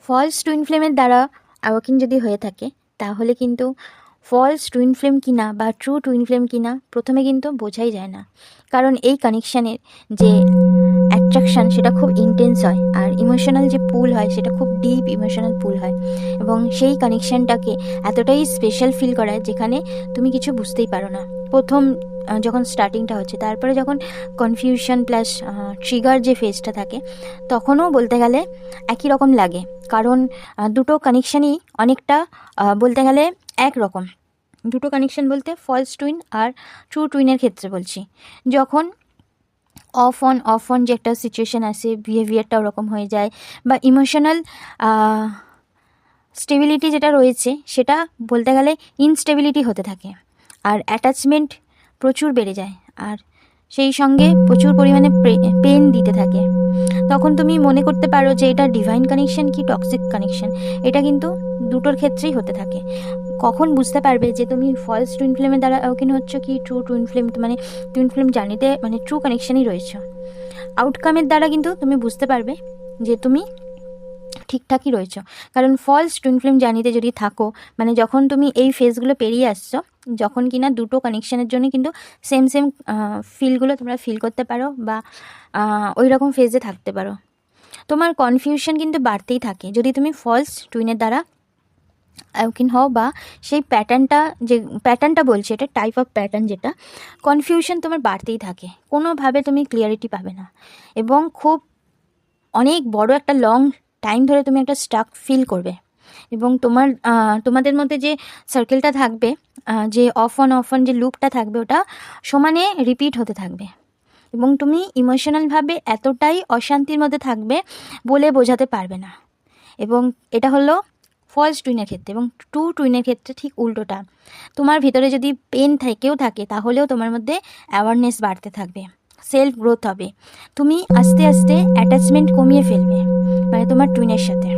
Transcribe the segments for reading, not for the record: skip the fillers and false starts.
False twin ফ্লেমের দ্বারা অ্যাওয়াকিং যদি হয়ে থাকে তাহলে কিন্তু ফলস টুইন ফ্লেম কিনা বা ট্রু টুইন ফ্লেম কিনা প্রথমে কিন্তু বোঝাই যায় না, কারণ এই কানেকশানের যে অ্যাট্রাকশান সেটা খুব ইন্টেন্স হয়, আর ইমোশনাল যে পুল হয় সেটা খুব ডিপ ইমোশনাল পুল হয়, এবং সেই কানেকশানটাকে এতটাই স্পেশাল ফিল করায় যেখানে তুমি কিছু বুঝতেই পারো না প্রথম যখন স্টার্টিংটা হচ্ছে। তারপরে যখন কনফিউশন প্লাস ট্রিগার যে ফেজটা থাকে তখনও বলতে গেলে একই রকম লাগে, কারণ দুটো কানেকশানই অনেকটা বলতে গেলে একরকম। দুটো কানেকশান বলতে ফলস টুইন আর ট্রু টুইনের ক্ষেত্রে বলছি, যখন অফ অন যে একটা সিচুয়েশান আসে, বিহেভিয়ারটা ওরকম হয়ে যায়, বা ইমোশনাল স্টেবিলিটি যেটা রয়েছে সেটা বলতে গেলে ইনস্টেবিলিটি হতে থাকে, আর অ্যাটাচমেন্ট প্রচুর বেড়ে যায়, আর সেই সঙ্গে প্রচুর পরিমাণে পেন দিতে থাকে। তখন তুমি মনে করতে পারো যে এটা ডিভাইন কানেকশন কি টক্সিক কানেকশন। এটা কিন্তু দুটোর ক্ষেত্রেই হতে থাকে। কখন বুঝতে পারবে যে তুমি ফলস টুইন ফ্লেমের দ্বারা অ্যাওয়াকেন হচ্ছ কি ট্রু টুইন ফ্লেম, মানে টুইন ফ্লেম জার্নিতে মানে ট্রু কানেকশনই রয়েছে। আউটকামের দ্বারা কিন্তু তুমি বুঝতে পারবে যে তুমি ঠিকঠাকই রয়েছ, কারণ ফলস টুইন ফ্লেম জার্নিতে যদি থাকো, মানে যখন তুমি এই ফেজগুলো পেরিয়ে আসছো, যখন কিনা দুটো কানেকশানের জন্য কিন্তু সেম ফিলগুলো তোমরা ফিল করতে পারো বা ওই রকম ফেজে থাকতে পারো, তোমার কনফিউশন কিন্তু বাড়তেই থাকে যদি তুমি ফলস টুইনের দ্বারা অ্যাওয়াকেন হও, বা সেই প্যাটার্নটা বলছে, এটা টাইপ অফ প্যাটার্ন, যেটা কনফিউশন তোমার বাড়তেই থাকে, কোনোভাবে তুমি ক্লিয়ারিটি পাবে না, এবং খুব অনেক বড় একটা লং টাইম ধরে তুমি একটা স্টাক ফিল করবে, এবং তোমাদের মধ্যে যে সার্কেলটা থাকবে, যে অফ অন যে লুপটা থাকবে, ওটা সমানে রিপিট হতে থাকবে, এবং তুমি ইমোশনালভাবে এতটাই অশান্তির মধ্যে থাকবে বলে বোঝাতে পারবে না। এবং এটা হলো ফলস টুইনের ক্ষেত্রে, এবং ট্রু টুইনের ক্ষেত্রে ঠিক উল্টোটা। তোমার ভিতরে যদি পেন থেকেও থাকে তাহলেও তোমার মধ্যে অ্যাওয়ারনেস বাড়তে থাকবে, সেলফ গ্রোথ হবে, তুমি আস্তে আস্তে অ্যাটাচমেন্ট কমিয়ে ফেলবে মানে তোমার টুইনের সাথে,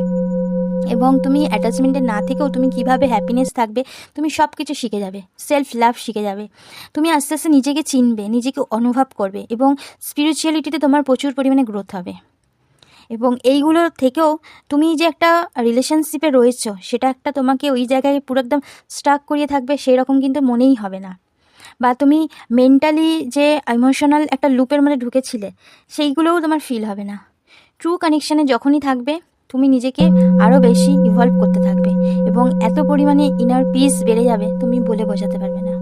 এবং তুমি অ্যাটাচমেন্টে না থেকেও তুমি কিভাবে হ্যাপিনেস থাকবে তুমি সব কিছু শিখে যাবে, সেলফ লাভ শিখে যাবে, তুমি আস্তে আস্তে নিজেকে চিনবে, নিজেকে অনুভব করবে, এবং স্পিরিচুয়ালিটিতে তোমার প্রচুর পরিমাণে গ্রোথ হবে। এবং এইগুলো থেকেও তুমি যে একটা রিলেশনশিপে রয়েছো সেটা একটা তোমাকে ওই জায়গায় পুরো একদম স্টাক করিয়ে থাকবে সেই রকম কিন্তু মনেই হবে না, বা তুমি মেন্টালি যে ইমোশনাল একটা লুপের মধ্যে ঢুকেছিলে সেইগুলোও তোমার ফিল হবে না। ট্রু কানেকশানে যখনই থাকবে তুমি নিজেকে আরও বেশি ইভলভ করতে থাকবে, এবং এত পরিমাণে ইনার পিস বেড়ে যাবে তুমি বলে বোঝাতে পারবে না।